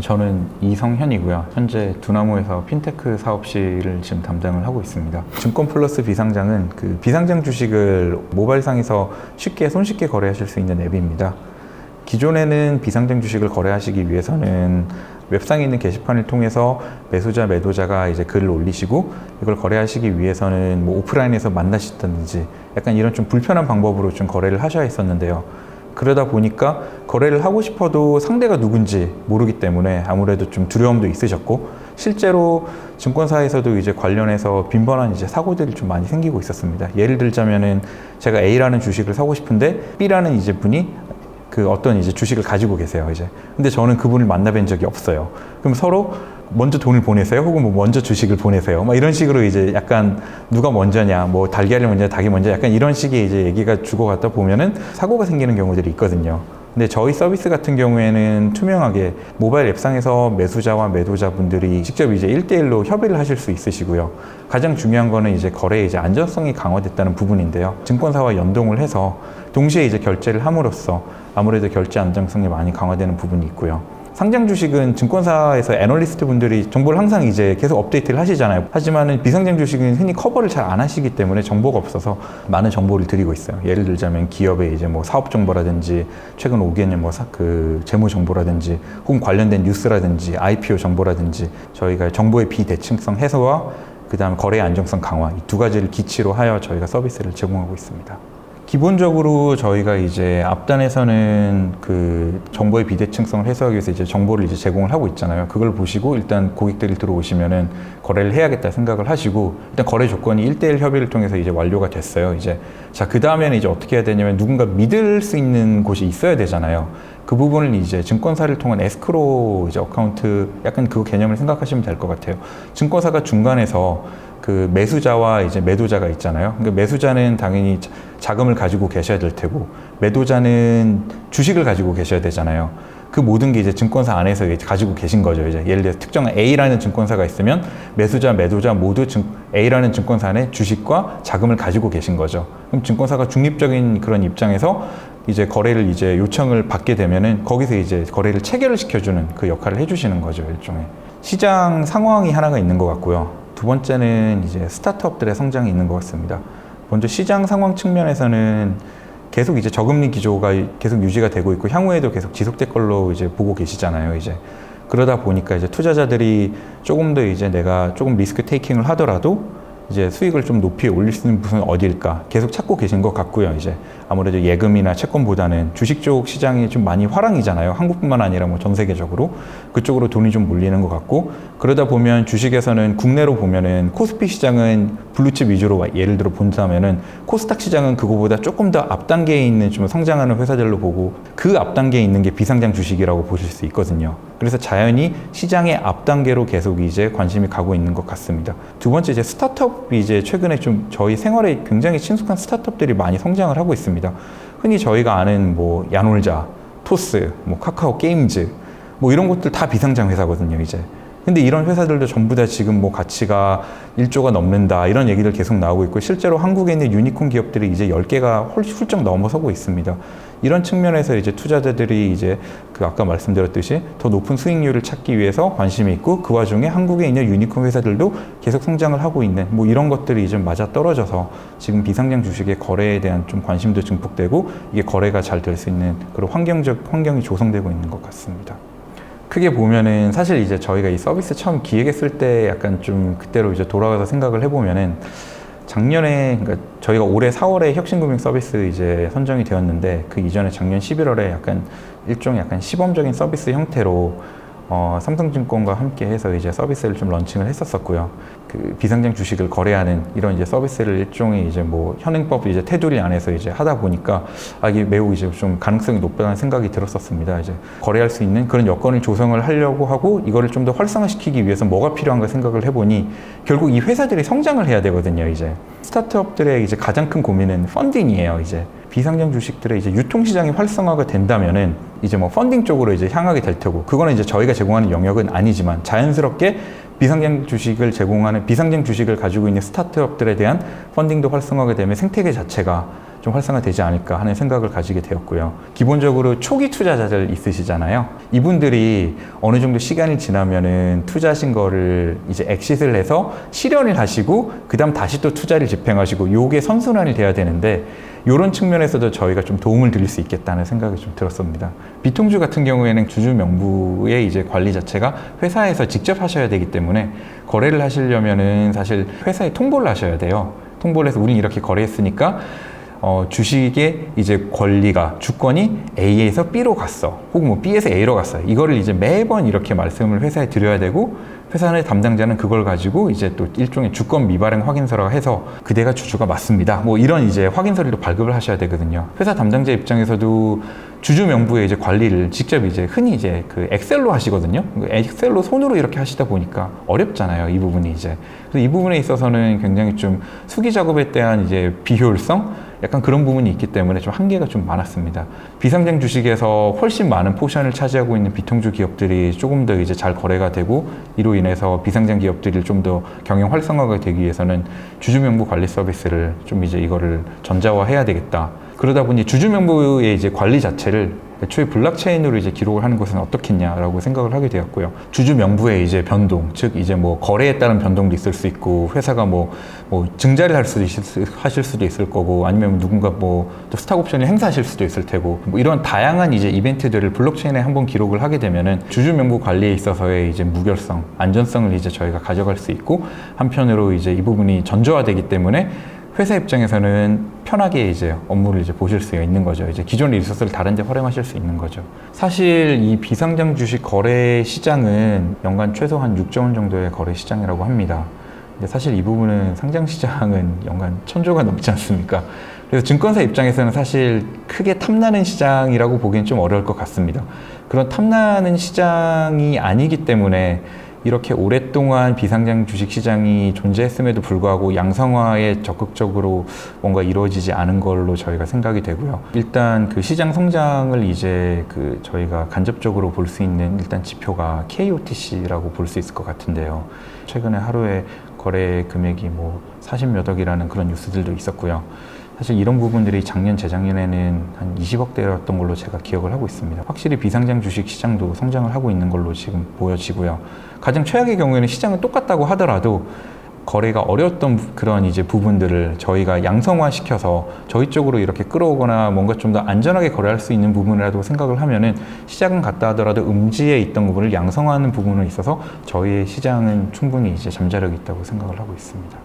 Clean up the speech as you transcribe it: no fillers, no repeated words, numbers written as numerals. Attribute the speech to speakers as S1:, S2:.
S1: 저는 이성현이고요. 현재 두나무에서 핀테크 사업실을 지금 담당을 하고 있습니다. 증권 플러스 비상장은 그 비상장 주식을 모바일상에서 손쉽게 거래하실 수 있는 앱입니다. 기존에는 비상장 주식을 거래하시기 위해서는 웹상에 있는 게시판을 통해서 매수자, 매도자가 이제 글을 올리시고 이걸 거래하시기 위해서는 뭐 오프라인에서 만나시든지 약간 이런 좀 불편한 방법으로 좀 거래를 하셔야 했었는데요. 그러다 보니까 거래를 하고 싶어도 상대가 누군지 모르기 때문에 아무래도 좀 두려움도 있으셨고, 실제로 증권사에서도 이제 관련해서 빈번한 이제 사고들이 좀 많이 생기고 있었습니다. 예를 들자면은 제가 A라는 주식을 사고 싶은데 B라는 이제 분이 그 어떤 이제 주식을 가지고 계세요, 이제. 근데 저는 그분을 만나뵌 적이 없어요. 그럼 서로 먼저 돈을 보내세요? 혹은 뭐 먼저 주식을 보내세요? 막 이런 식으로 이제 약간 누가 먼저냐, 뭐 달걀이 먼저, 닭이 먼저, 약간 이런 식의 이제 얘기가 주고받다 보면은 사고가 생기는 경우들이 있거든요. 근데 저희 서비스 같은 경우에는 투명하게 모바일 앱상에서 매수자와 매도자분들이 직접 이제 1대1로 협의를 하실 수 있으시고요. 가장 중요한 거는 이제 거래의 이제 안전성이 강화됐다는 부분인데요. 증권사와 연동을 해서 동시에 이제 결제를 함으로써 아무래도 결제 안정성이 많이 강화되는 부분이 있고요. 상장 주식은 증권사에서 애널리스트 분들이 정보를 항상 이제 계속 업데이트를 하시잖아요. 하지만은 비상장 주식은 흔히 커버를 잘 안 하시기 때문에 정보가 없어서 많은 정보를 드리고 있어요. 예를 들자면 기업의 이제 뭐 사업 정보라든지 최근 5개년 뭐 그 재무 정보라든지 혹은 관련된 뉴스라든지 IPO 정보라든지 저희가 정보의 비대칭성 해소와 그다음 거래의 안정성 강화, 이 두 가지를 기치로 하여 저희가 서비스를 제공하고 있습니다. 기본적으로 저희가 이제 앞단에서는 그 정보의 비대칭성을 해소하기 위해서 이제 정보를 이제 제공을 하고 있잖아요. 그걸 보시고 일단 고객들이 들어오시면은 거래를 해야겠다 생각을 하시고, 일단 거래 조건이 1대1 협의를 통해서 이제 완료가 됐어요. 이제 자, 그 다음에는 이제 어떻게 해야 되냐면 누군가 믿을 수 있는 곳이 있어야 되잖아요. 그 부분을 이제 증권사를 통한 에스크로 이제 어카운트, 약간 그 개념을 생각하시면 될 것 같아요. 증권사가 중간에서 그 매수자와 이제 매도자가 있잖아요. 그러니까 매수자는 당연히 자금을 가지고 계셔야 될 테고, 매도자는 주식을 가지고 계셔야 되잖아요. 그 모든 게 이제 증권사 안에서 이제 가지고 계신 거죠. 이제 예를 들어서 특정한 A라는 증권사가 있으면 매수자, 매도자 모두 A라는 증권사 안에 주식과 자금을 가지고 계신 거죠. 그럼 증권사가 중립적인 그런 입장에서 이제 거래를 이제 요청을 받게 되면은 거기서 이제 거래를 체결을 시켜주는 그 역할을 해주시는 거죠, 일종의. 시장 상황이 하나가 있는 것 같고요. 두 번째는 이제 스타트업들의 성장이 있는 것 같습니다. 먼저 시장 상황 측면에서는 계속 이제 저금리 기조가 계속 유지가 되고 있고 향후에도 계속 지속될 걸로 이제 보고 계시잖아요, 이제. 그러다 보니까 이제 투자자들이 조금 더 이제 내가 조금 리스크 테이킹을 하더라도 이제 수익을 좀 높이 올릴 수 있는 부분은 어디일까 계속 찾고 계신 것 같고요. 이제 아무래도 예금이나 채권보다는 주식 쪽 시장이 좀 많이 화랑이잖아요. 한국뿐만 아니라 뭐 전 세계적으로 그쪽으로 돈이 좀 몰리는 것 같고, 그러다 보면 주식에서는 국내로 보면은 코스피 시장은 블루칩 위주로 예를 들어 본다면은 코스닥 시장은 그거보다 조금 더 앞 단계에 있는 좀 성장하는 회사들로 보고, 그 앞 단계에 있는 게 비상장 주식이라고 보실 수 있거든요. 그래서 자연히 시장의 앞 단계로 계속 이제 관심이 가고 있는 것 같습니다. 두 번째, 이제 스타트업이 이제 최근에 좀 저희 생활에 굉장히 친숙한 스타트업들이 많이 성장을 하고 있습니다. 흔히 저희가 아는 뭐 야놀자, 토스, 뭐 카카오 게임즈, 뭐 이런 것들 다 비상장 회사거든요, 이제. 근데 이런 회사들도 전부 다 지금 뭐 가치가 1조가 넘는다 이런 얘기들 계속 나오고 있고, 실제로 한국에 있는 유니콘 기업들이 이제 10개가 훌쩍 넘어서고 있습니다. 이런 측면에서 이제 투자자들이 이제 그 아까 말씀드렸듯이 더 높은 수익률을 찾기 위해서 관심이 있고, 그 와중에 한국에 있는 유니콘 회사들도 계속 성장을 하고 있는 뭐 이런 것들이 좀 맞아 떨어져서 지금 비상장 주식의 거래에 대한 좀 관심도 증폭되고 이게 거래가 잘 될 수 있는 그런 환경이 조성되고 있는 것 같습니다. 크게 보면은 사실 이제 저희가 이 서비스 처음 기획했을 때 약간 좀 그때로 이제 돌아가서 생각을 해보면은 작년에, 그러니까 저희가 올해 4월에 혁신금융 서비스 이제 선정이 되었는데, 그 이전에 작년 11월에 약간 일종의 약간 시범적인 서비스 형태로 삼성증권과 함께 해서 이제 서비스를 좀 런칭을 했었었고요. 그 비상장 주식을 거래하는 이런 이제 서비스를 일종의 이제 뭐 현행법 이제 테두리 안에서 이제 하다 보니까 이게 매우 이제 좀 가능성이 높다는 생각이 들었었습니다. 이제 거래할 수 있는 그런 여건을 조성을 하려고 하고, 이거를 좀 더 활성화시키기 위해서 뭐가 필요한가 생각을 해보니 결국 이 회사들이 성장을 해야 되거든요, 이제. 스타트업들의 이제 가장 큰 고민은 펀딩이에요, 이제. 비상장 주식들의 이제 유통시장이 활성화가 된다면은 이제 뭐 펀딩 쪽으로 이제 향하게 될 테고, 그거는 이제 저희가 제공하는 영역은 아니지만 자연스럽게 비상장 주식을 가지고 있는 스타트업들에 대한 펀딩도 활성화가 되면 생태계 자체가 좀 활성화되지 않을까 하는 생각을 가지게 되었고요. 기본적으로 초기 투자자들 있으시잖아요. 이분들이 어느 정도 시간이 지나면은 투자하신 거를 이제 엑싯을 해서 실현을 하시고 그다음 다시 또 투자를 집행하시고 요게 선순환이 돼야 되는데 이런 측면에서도 저희가 좀 도움을 드릴 수 있겠다는 생각이 좀 들었습니다. 비통주 같은 경우에는 주주 명부의 이제 관리 자체가 회사에서 직접 하셔야 되기 때문에 거래를 하시려면은 사실 회사에 통보를 하셔야 돼요. 통보를 해서 우리는 이렇게 거래했으니까 주식의 이제 권리가 주권이 A에서 B로 갔어. 혹은 뭐 B에서 A로 갔어요. 이거를 이제 매번 이렇게 말씀을 회사에 드려야 되고 회사의 담당자는 그걸 가지고 이제 또 일종의 주권 미발행 확인서라고 해서 그대가 주주가 맞습니다. 뭐 이런 이제 확인서를 발급을 하셔야 되거든요. 회사 담당자 입장에서도 주주 명부의 이제 관리를 직접 이제 흔히 이제 그 엑셀로 하시거든요. 엑셀로 손으로 이렇게 하시다 보니까 어렵잖아요. 이 부분이 이제. 그래서 이 부분에 있어서는 굉장히 좀 수기 작업에 대한 이제 비효율성 약간 그런 부분이 있기 때문에 좀 한계가 좀 많았습니다. 비상장 주식에서 훨씬 많은 포션을 차지하고 있는 비통주 기업들이 조금 더 이제 잘 거래가 되고 이로 인해서 비상장 기업들이 좀 더 경영 활성화가 되기 위해서는 주주명부 관리 서비스를 좀 이제 이거를 전자화해야 되겠다. 그러다 보니 주주명부의 이제 관리 자체를 애초에 블록체인으로 이제 기록을 하는 것은 어떻겠냐라고 생각을 하게 되었고요. 주주 명부의 이제 변동, 즉 이제 뭐 거래에 따른 변동도 있을 수 있고 회사가 뭐 증자를 하실 수도 있을 거고 아니면 누군가 뭐 또 스탁 옵션을 행사하실 수도 있을 테고 뭐 이런 다양한 이제 이벤트들을 블록체인에 한번 기록을 하게 되면은 주주 명부 관리에 있어서의 이제 무결성, 안전성을 이제 저희가 가져갈 수 있고 한편으로 이제 이 부분이 전조화되기 때문에 회사 입장에서는 편하게 이제 업무를 이제 보실 수 있는 거죠. 이제 기존의 리소스를 다른 데 활용하실 수 있는 거죠. 사실 이 비상장 주식 거래 시장은 연간 최소 한 6조 원 정도의 거래 시장이라고 합니다. 근데 사실 이 부분은 상장 시장은 연간 1,000조가 넘지 않습니까? 그래서 증권사 입장에서는 사실 크게 탐나는 시장이라고 보기엔 좀 어려울 것 같습니다. 그런 탐나는 시장이 아니기 때문에 이렇게 오랫동안 비상장 주식시장이 존재했음에도 불구하고 양성화에 적극적으로 뭔가 이루어지지 않은 걸로 저희가 생각이 되고요. 일단 그 시장 성장을 이제 그 저희가 간접적으로 볼 수 있는 일단 지표가 KOTC라고 볼 수 있을 것 같은데요. 최근에 하루에 거래 금액이 뭐 40몇 억이라는 그런 뉴스들도 있었고요. 사실 이런 부분들이 작년, 재작년에는 한 20억대였던 걸로 제가 기억을 하고 있습니다. 확실히 비상장 주식 시장도 성장을 하고 있는 걸로 지금 보여지고요. 가장 최악의 경우에는 시장은 똑같다고 하더라도 거래가 어려웠던 그런 이제 부분들을 저희가 양성화시켜서 저희 쪽으로 이렇게 끌어오거나 뭔가 좀 더 안전하게 거래할 수 있는 부분이라도 생각을 하면은 시작은 같다 하더라도 음지에 있던 부분을 양성화하는 부분에 있어서 저희의 시장은 충분히 이제 잠재력이 있다고 생각을 하고 있습니다.